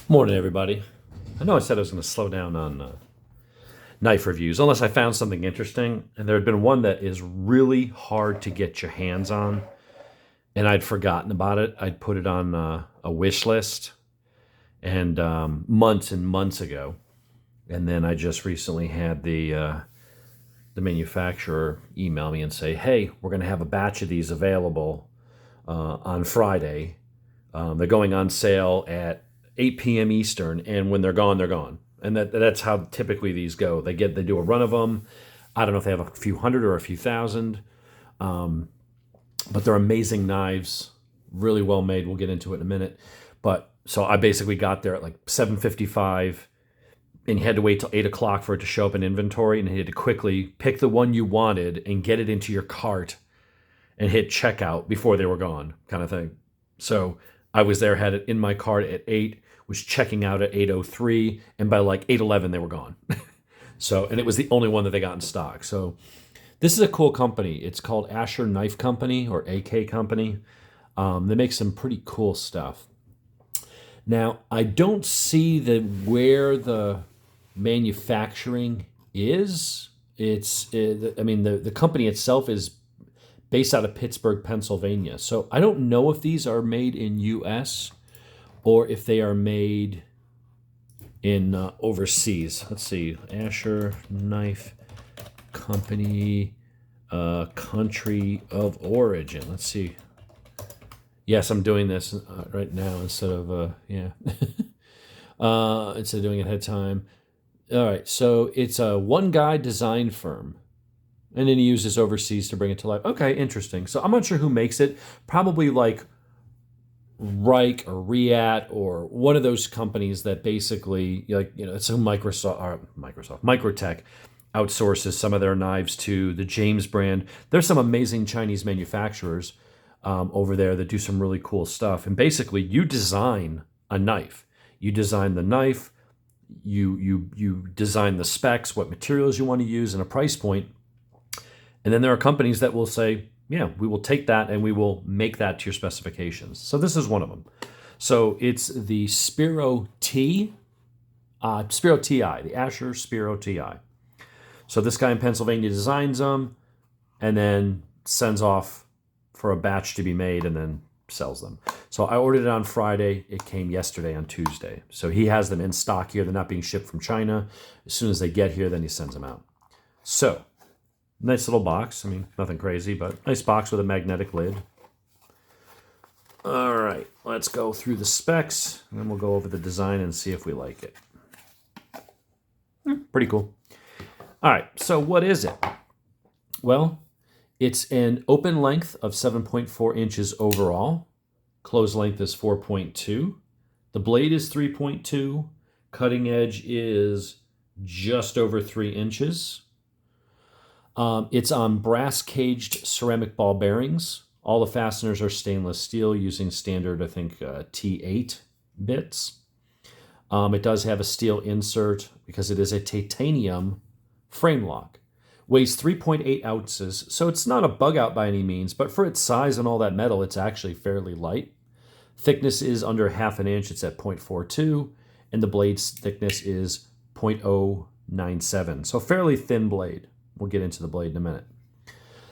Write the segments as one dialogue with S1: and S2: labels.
S1: Morning, everybody. I know I said I was going to slow down on knife reviews, unless I found something interesting. And there had been one that is really hard to get your hands on, and I'd forgotten about it. I'd put it on a wish list, and months ago. And then I just recently had the manufacturer email me and say, "Hey, we're going to have a batch of these available on Friday. They're going on sale at 8 p.m. Eastern, and when they're gone, they're gone." And that's how typically these go. They do a run of them. I don't know if they have a few hundred or a few thousand, but they're amazing knives, really well made. We'll get into it in a minute. But so I basically got there at like 7:55, and you had to wait till 8 o'clock for it to show up in inventory, and you had to quickly pick the one you wanted and get it into your cart and hit checkout before they were gone, kind of thing. So I was there, had it in my cart at 8, was checking out at 8:03, and by like 8:11 they were gone. So, and it was the only one that they got in stock. So this is a cool company. It's called Asher Knife Company, or AK Company. They make some pretty cool stuff. Now, I don't see where the manufacturing is. The company itself is based out of Pittsburgh, Pennsylvania. So I don't know if these are made in U.S. or if they are made in overseas. Let's see, Asher Knife Company, country of origin. Let's see. Yes, I'm doing this right now instead of instead of doing it ahead of time. All right, so it's a one-guy design firm, and then he uses overseas to bring it to life. Okay, interesting. So I'm not sure who makes it. Probably like Reich or Riat or one of those companies that basically, it's who Microtech outsources some of their knives to the James brand. There's some amazing Chinese manufacturers over there that do some really cool stuff. And basically, you design a knife. You design the knife. You design the specs, what materials you want to use, and a price point. And then there are companies that will say, yeah, we will take that and we will make that to your specifications. So this is one of them. So it's the Spiro TI, the Asher Spiro TI. So this guy in Pennsylvania designs them and then sends off for a batch to be made and then sells them. So I ordered it on Friday. It came yesterday on Tuesday. So he has them in stock here. They're not being shipped from China. As soon as they get here, then he sends them out. So nice little box. I mean, nothing crazy, but nice box with a magnetic lid. All right, let's go through the specs, and then we'll go over the design and see if we like it. Pretty cool. All right, so what is it? Well, it's an open length of 7.4 inches overall. Closed length is 4.2. The blade is 3.2. Cutting edge is just over 3 inches. It's on brass caged ceramic ball bearings. All the fasteners are stainless steel using standard, I think, T8 bits. It does have a steel insert because it is a titanium frame lock. Weighs 3.8 ounces, so it's not a bug out by any means, but for its size and all that metal, it's actually fairly light. Thickness is under half an inch. It's at 0.42, and the blade's thickness is 0.097, so fairly thin blade. We'll get into the blade in a minute.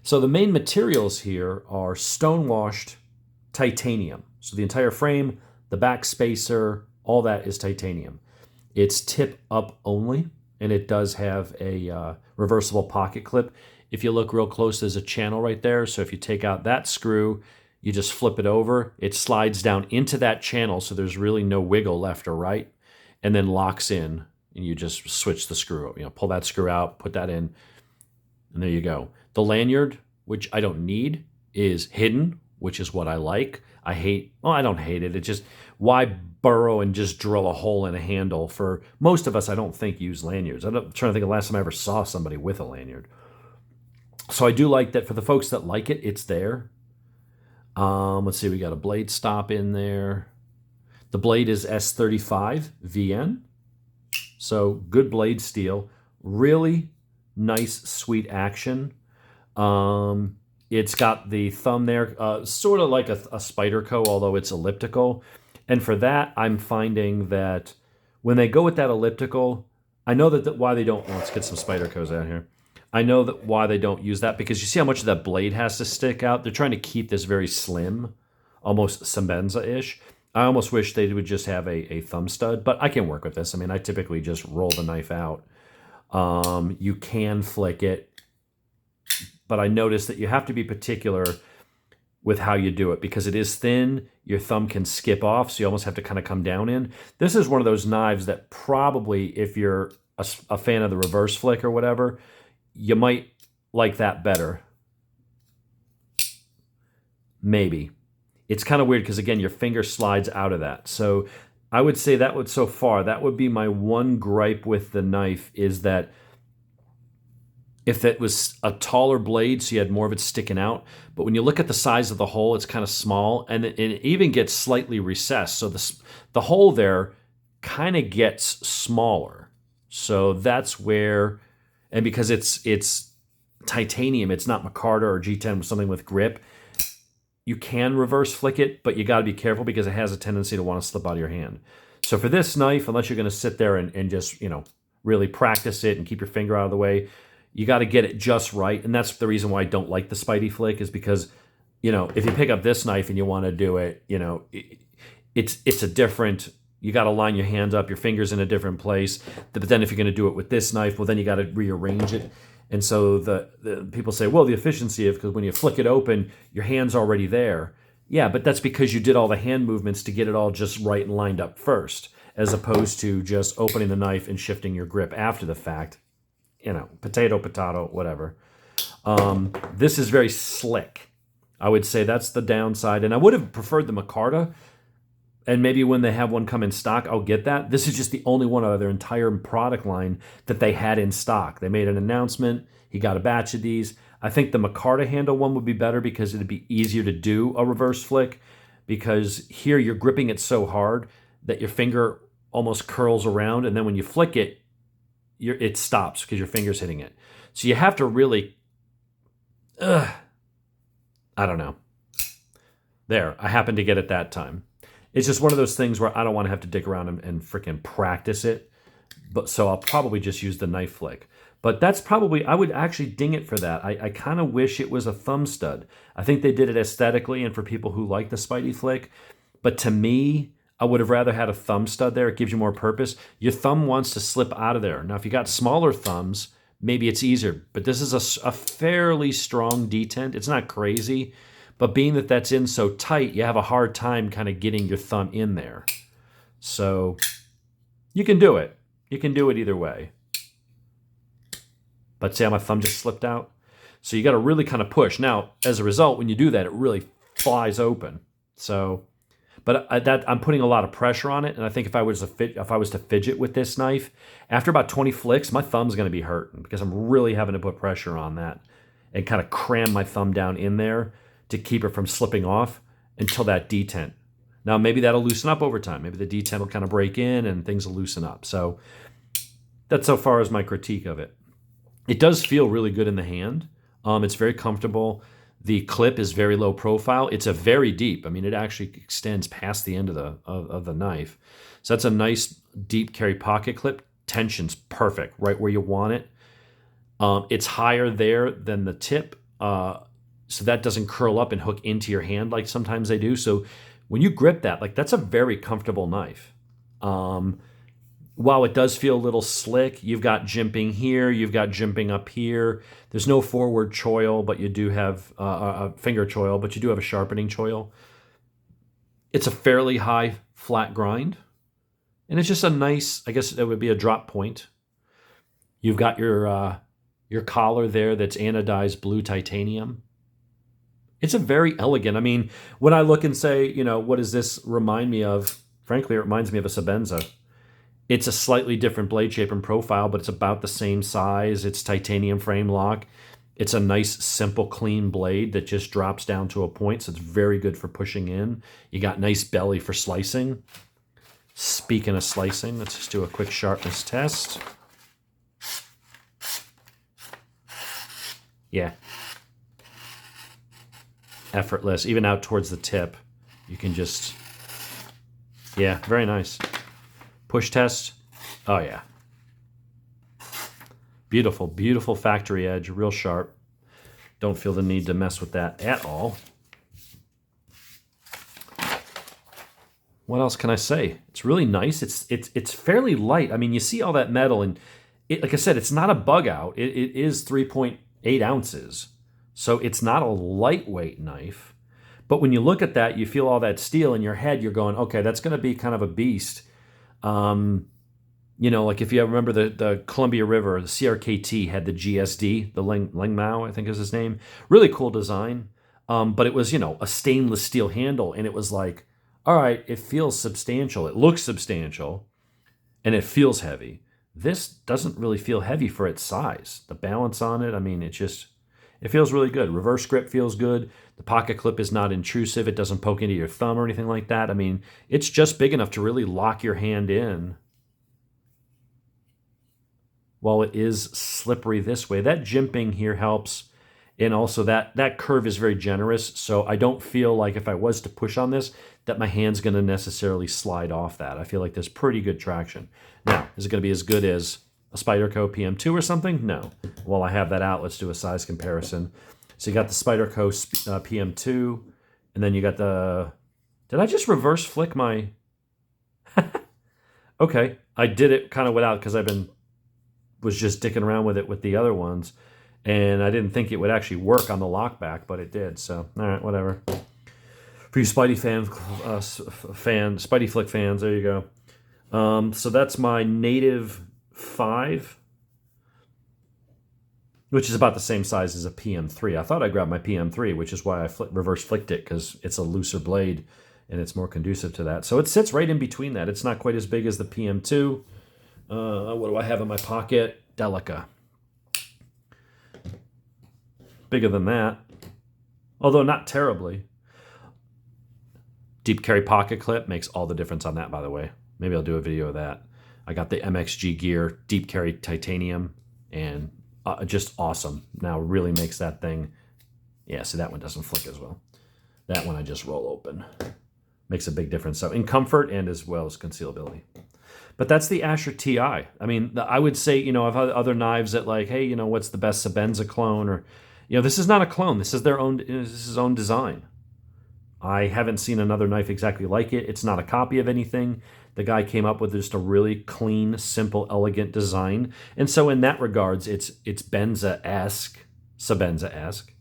S1: So the main materials here are stone-washed titanium. So the entire frame, the back spacer, all that is titanium. It's tip up only, and it does have a reversible pocket clip. If you look real close, there's a channel right there. So if you take out that screw, you just flip it over, it slides down into that channel, so there's really no wiggle left or right, and then locks in, and you just switch the screw. Pull that screw out, put that in, and there you go. The lanyard, which I don't need, is hidden, which is what I like. I don't hate it. It's just, why burrow and just drill a hole in a handle? For most of us, I don't think use lanyards. I'm trying to think of the last time I ever saw somebody with a lanyard. So I do like that. For the folks that like it, it's there. Let's see, we got a blade stop in there. The blade is S35 VN. So good blade steel. Really nice, sweet action. It's got the thumb there, sort of like a Spyderco, although it's elliptical. And for that, I'm finding that when they go with that elliptical, I know that why they don't, let's get some spider codes out here. I know that why they don't use that, because you see how much of that blade has to stick out? They're trying to keep this very slim, almost Sembenza-ish. I almost wish they would just have a thumb stud, but I can work with this. I mean, I typically just roll the knife out. You can flick it, but I noticed that you have to be particular with how you do it, because it is thin. Your thumb can skip off, so you almost have to kind of come down in. This is one of those knives that probably, if you're a fan of the reverse flick or whatever, you might like that better. Maybe. It's kind of weird because, again, your finger slides out of that. So I would say that would, so far, that would be my one gripe with the knife, is that if it was a taller blade, so you had more of it sticking out, but when you look at the size of the hole, it's kind of small, and it even gets slightly recessed. So the hole there kind of gets smaller. So that's where, and because it's titanium, it's not micarta or G10, something with grip, you can reverse flick it, but you got to be careful because it has a tendency to want to slip out of your hand. So for this knife, unless you're going to sit there and just, really practice it and keep your finger out of the way, you got to get it just right. And that's the reason why I don't like the spidey-flick, is because, if you pick up this knife and you want to do it, it's a different, you got to line your hands up, your fingers in a different place. But then if you're going to do it with this knife, well, then you got to rearrange it. And so the people say, well, the efficiency of, because when you flick it open, your hand's already there. Yeah, but that's because you did all the hand movements to get it all just right and lined up first, as opposed to just opening the knife and shifting your grip after the fact. Potato, whatever. This is very slick. I would say that's the downside. And I would have preferred the micarta. And maybe when they have one come in stock, I'll get that. This is just the only one out of their entire product line that they had in stock. They made an announcement. He got a batch of these. I think the micarta handle one would be better because it'd be easier to do a reverse flick, because here you're gripping it so hard that your finger almost curls around. And then when you flick it, it stops because your finger's hitting it. So you have to really, I don't know. There, I happened to get it that time. It's just one of those things where I don't want to have to dig around and freaking practice it. But so I'll probably just use the knife flick. But that's probably, I would actually ding it for that. I kind of wish it was a thumb stud. I think they did it aesthetically and for people who like the spidey-flick. But to me, I would have rather had a thumb stud there. It gives you more purpose. Your thumb wants to slip out of there. Now, if you got smaller thumbs, maybe it's easier. But this is a fairly strong detent. It's not crazy. But being that that's in so tight, you have a hard time kind of getting your thumb in there. So you can do it. You can do it either way. But see how my thumb just slipped out? So you got to really kind of push. Now, as a result, when you do that, it really flies open. So, but I'm putting a lot of pressure on it. And I think if I was to fidget with this knife, after about 20 flicks, my thumb's going to be hurting because I'm really having to put pressure on that and kind of cram my thumb down in there to keep it from slipping off until that detent. Now, maybe that'll loosen up over time. Maybe the detent will kind of break in and things will loosen up. So that's so far as my critique of it. It does feel really good in the hand. It's very comfortable. The clip is very low profile. It's a very deep. I mean, it actually extends past the end of the knife. So that's a nice deep carry pocket clip. Tension's perfect, right where you want it. It's higher there than the tip. So that doesn't curl up and hook into your hand like sometimes they do. So when you grip that, like that's a very comfortable knife. While it does feel a little slick, you've got jimping here, you've got jimping up here. There's no forward choil, but you do have a finger choil, but you do have a sharpening choil. It's a fairly high flat grind. And it's just a nice, I guess it would be a drop point. You've got your collar there that's anodized blue titanium. It's a very elegant. I mean, when I look and say, what does this remind me of? Frankly, it reminds me of a Sembenza. It's a slightly different blade shape and profile, but it's about the same size. It's titanium frame lock. It's a nice, simple, clean blade that just drops down to a point, so it's very good for pushing in. You got nice belly for slicing. Speaking of slicing, let's just do a quick sharpness test. Yeah. Effortless. Even out towards the tip, you can just Yeah, very nice. Push test. Oh, yeah. Beautiful, beautiful factory edge, real sharp. Don't feel the need to mess with that at all. What else can I say? It's really nice. It's fairly light. I mean, you see all that metal, and like I said, it's not a bug out. It is 3.8 ounces, so it's not a lightweight knife. But when you look at that, you feel all that steel in your head. You're going, okay, that's going to be kind of a beast. You know, like if you remember the Columbia River, the CRKT had the GSD, the Ling Mao, I think is his name. Really cool design. But it was, you know, a stainless steel handle, and it was like, all right, it feels substantial. It looks substantial, and it feels heavy. This doesn't really feel heavy for its size. The balance on it, I mean, it feels really good. Reverse grip feels good. The pocket clip is not intrusive. It doesn't poke into your thumb or anything like that. I mean, it's just big enough to really lock your hand in while it is slippery this way. That jimping here helps. And also that curve is very generous, so I don't feel like if I was to push on this, that my hand's going to necessarily slide off that. I feel like there's pretty good traction. Now, is it going to be as good as a Spyderco PM2 or something? No. While I have that out, let's do a size comparison. So you got the Spyderco PM2, and then you got the... Did I just reverse flick my... Okay, I did it kind of without, because was just dicking around with it with the other ones. And I didn't think it would actually work on the lockback, but it did. So, all right, whatever. For you spidey-flick fans, there you go. So that's my native 5, which is about the same size as a PM3. I thought I grabbed my PM3, which is why I reverse flicked it, because it's a looser blade and it's more conducive to that. So it sits right in between that. It's not quite as big as the PM2. What do I have in my pocket? Delica. Bigger than that, although not terribly. Deep carry pocket clip makes all the difference on that, by the way. Maybe I'll do a video of that. I got the MXG gear, deep carry titanium, and just awesome. Now really makes that thing, yeah, see that one doesn't flick as well. That one I just roll open. Makes a big difference. So in comfort and as well as concealability. But that's the Asher TI. I mean, I would say, you know, I've had other knives that like, hey, you know, what's the best Sebenza clone? Or, you know, this is not a clone. This is his own design. I haven't seen another knife exactly like it. It's not a copy of anything. The guy came up with just a really clean, simple, elegant design. And so in that regards, it's Benza-esque, Sebenza-esque.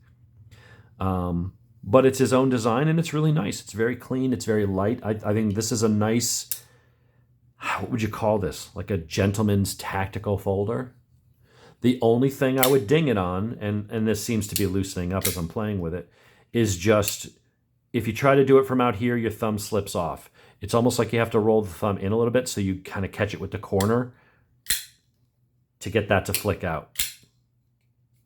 S1: But it's his own design, and it's really nice. It's very clean. It's very light. I think this is a nice, what would you call this? Like a gentleman's tactical folder. The only thing I would ding it on, and this seems to be loosening up as I'm playing with it, is just if you try to do it from out here, your thumb slips off. It's almost like you have to roll the thumb in a little bit so you kind of catch it with the corner to get that to flick out.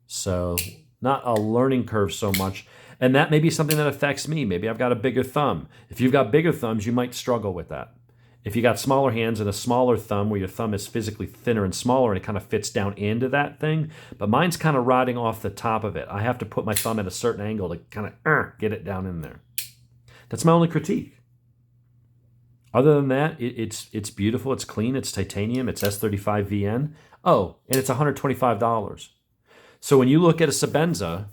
S1: So not a learning curve so much. And that may be something that affects me. Maybe I've got a bigger thumb. If you've got bigger thumbs, you might struggle with that. If you got smaller hands and a smaller thumb where your thumb is physically thinner and smaller and it kind of fits down into that thing, but mine's kind of rotting off the top of it. I have to put my thumb at a certain angle to kind of get it down in there. That's my only critique. Other than that, it's beautiful, it's clean, it's titanium, it's S35 VN. Oh, and it's $125. So when you look at a Sebenza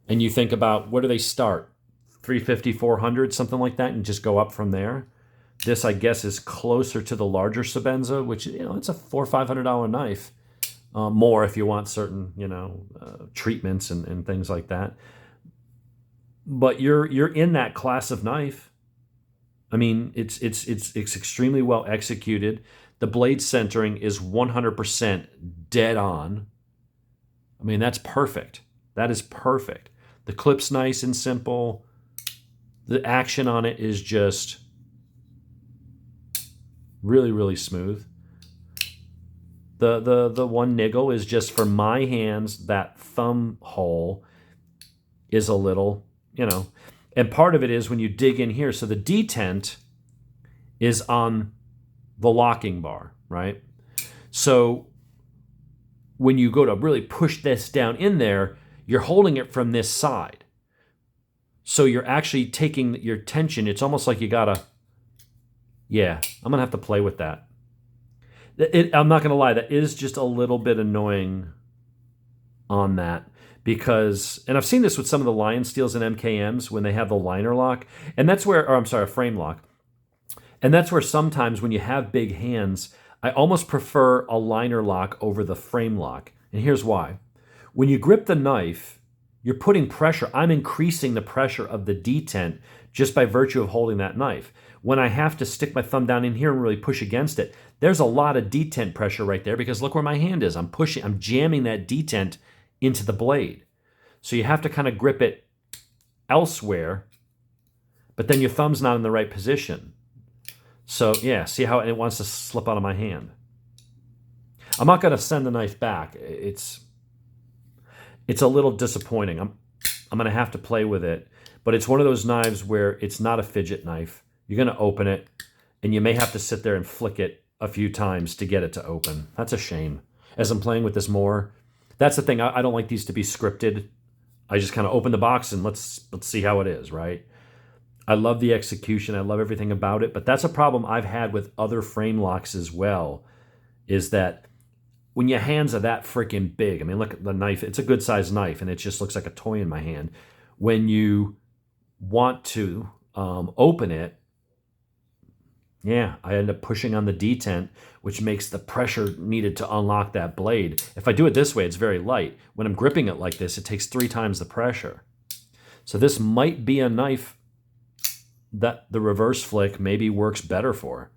S1: and you think about where do they start? 350, 400, something like that, and just go up from there. This, I guess, is closer to the larger Sebenza, which, you know, it's a $400 or $500 knife. More if you want certain, you know, treatments and things like that. But you're in that class of knife. I mean, it's extremely well executed. The blade centering is 100% dead on. I mean, that's perfect. That is perfect. The clip's nice and simple. The action on it is just really, really smooth. The one niggle is just for my hands, that thumb hole is a little, you know, and part of it is when you dig in here. So the detent is on the locking bar, right? So when you go to really push this down in there, you're holding it from this side. So you're actually taking your tension. It's almost like you got to Yeah, I'm going to have to play with that. I'm not going to lie, that is just a little bit annoying on that because, and I've seen this with some of the Lion Steels and MKMs when they have the liner lock, and that's where, or I'm sorry, a frame lock. And that's where sometimes when you have big hands, I almost prefer a liner lock over the frame lock. And here's why. When you grip the knife, you're putting pressure. I'm increasing the pressure of the detent just by virtue of holding that knife. When I have to stick my thumb down in here and really push against it, there's a lot of detent pressure right there because look where my hand is. I'm pushing, I'm jamming that detent into the blade. So you have to kind of grip it elsewhere, but then your thumb's not in the right position. So yeah, see how it wants to slip out of my hand. I'm not going to send the knife back. It's a little disappointing. I'm going to have to play with it, but it's one of those knives where it's not a fidget knife. You're going to open it, and you may have to sit there and flick it a few times to get it to open. That's a shame. As I'm playing with this more, that's the thing. I don't like these to be scripted. I just kind of open the box and let's see how it is, right? I love the execution. I love everything about it, but that's a problem I've had with other frame locks as well, is that when your hands are that freaking big, I mean, look at the knife. It's a good sized knife, and it just looks like a toy in my hand. When you want to open it, yeah, I end up pushing on the detent, which makes the pressure needed to unlock that blade. If I do it this way, it's very light. When I'm gripping it like this, it takes 3 times the pressure. So this might be a knife that the reverse flick maybe works better for.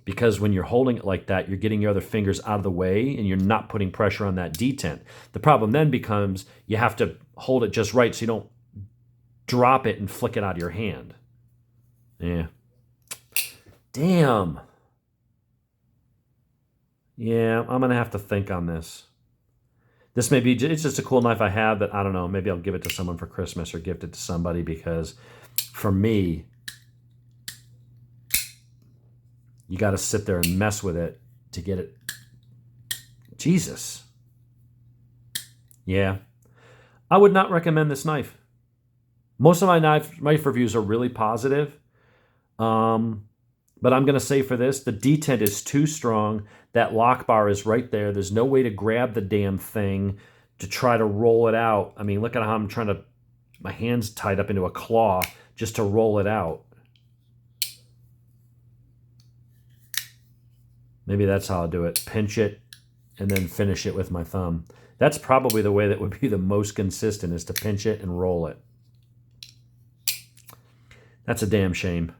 S1: Because when you're holding it like that, you're getting your other fingers out of the way and you're not putting pressure on that detent. The problem then becomes you have to hold it just right so you don't drop it and flick it out of your hand. Yeah. Damn. Yeah, I'm going to have to think on this. This may be, it's just a cool knife I have that, I don't know, maybe I'll give it to someone for Christmas or gift it to somebody because for me, you got to sit there and mess with it to get it. Jesus. Yeah. I would not recommend this knife. Most of my knife reviews are really positive. But I'm going to say for this, the detent is too strong. That lock bar is right there. There's no way to grab the damn thing to try to roll it out. I mean, look at how I'm trying to, my hand's tied up into a claw just to roll it out. Maybe that's how I'll do it. Pinch it and then finish it with my thumb. That's probably the way that would be the most consistent, is to pinch it and roll it. That's a damn shame.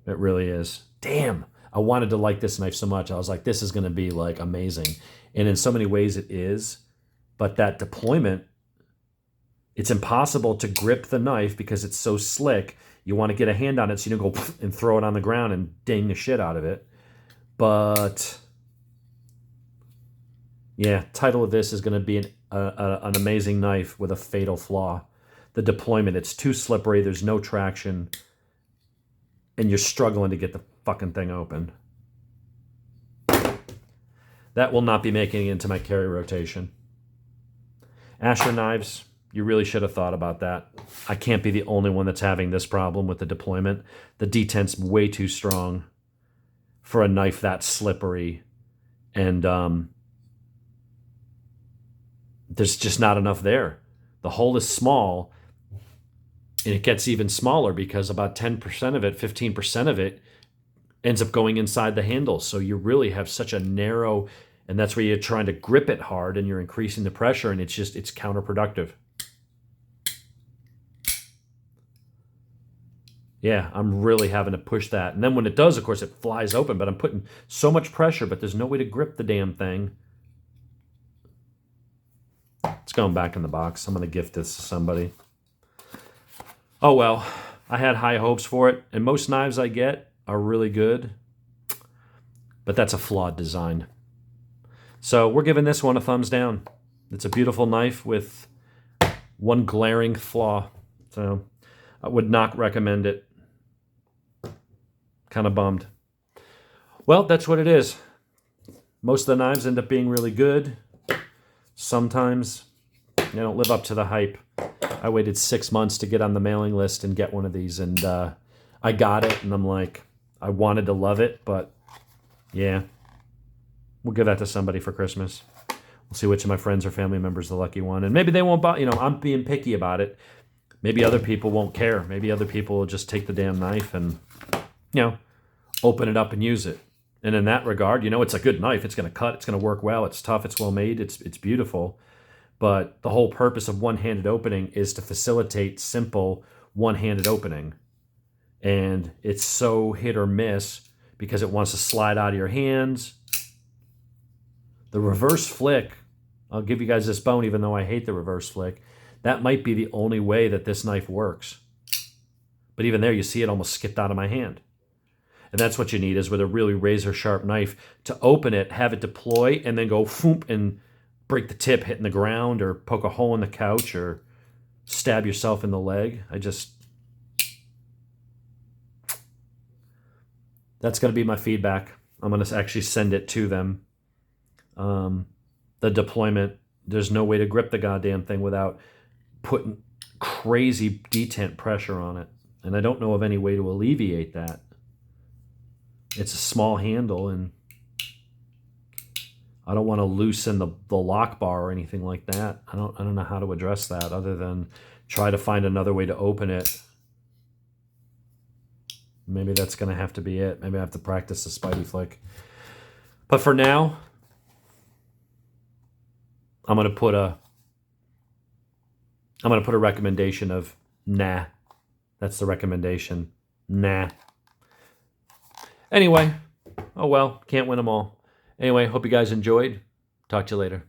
S1: It really is. Damn. I wanted to like this knife so much. I was like, this is going to be like amazing. And in so many ways it is. But that deployment, it's impossible to grip the knife because it's so slick. You want to get a hand on it so you don't go and throw it on the ground and ding the shit out of it. But yeah, title of this is going to be an amazing knife with a fatal flaw. The deployment, it's too slippery. There's no traction. And you're struggling to get the fucking thing open. That will not be making it into my carry rotation. Asher knives, you really should have thought about that. I can't be the only one that's having this problem with the deployment. The detent's way too strong for a knife that slippery. And there's just not enough there. The hole is small. And it gets even smaller because about 10% of it, 15% of it ends up going inside the handle. So you really have such a narrow, and that's where you're trying to grip it hard and you're increasing the pressure, and it's counterproductive. Yeah, I'm really having to push that. And then when it does, of course, it flies open, but I'm putting so much pressure, but there's no way to grip the damn thing. It's going back in the box. I'm going to gift this to somebody. Oh, well, I had high hopes for it, and most knives I get are really good, but that's a flawed design. So we're giving this one a thumbs down. It's a beautiful knife with one glaring flaw, so I would not recommend it. Kind of bummed. Well, that's what it is. Most of the knives end up being really good. Sometimes they don't live up to the hype. I waited 6 months to get on the mailing list and get one of these, and I got it, and I'm like, I wanted to love it, but yeah. We'll give that to somebody for Christmas. We'll see which of my friends or family members is the lucky one. And maybe they won't buy, I'm being picky about it. Maybe other people won't care. Maybe other people will just take the damn knife and, open it up and use it. And in that regard, it's a good knife. It's going to cut. It's going to work well. It's tough. It's well made. It's beautiful. But the whole purpose of one-handed opening is to facilitate simple one-handed opening. And it's so hit or miss because it wants to slide out of your hands. The reverse flick, I'll give you guys this bone even though I hate the reverse flick. That might be the only way that this knife works. But even there, you see it almost skipped out of my hand. And that's what you need is with a really razor sharp knife to open it, have it deploy, and then go foomp and break the tip hitting the ground or poke a hole in the couch or stab yourself in the leg. That's going to be my feedback. I'm going to actually send it to them. The deployment, there's no way to grip the goddamn thing without putting crazy detent pressure on it. And I don't know of any way to alleviate that. It's a small handle, and I don't want to loosen the lock bar or anything like that. I don't know how to address that other than try to find another way to open it. Maybe that's going to have to be it. Maybe I have to practice the spidey-flick. But for now, I'm going to put a recommendation of nah. That's the recommendation. Nah. Anyway, oh well, can't win them all. Anyway, hope you guys enjoyed. Talk to you later.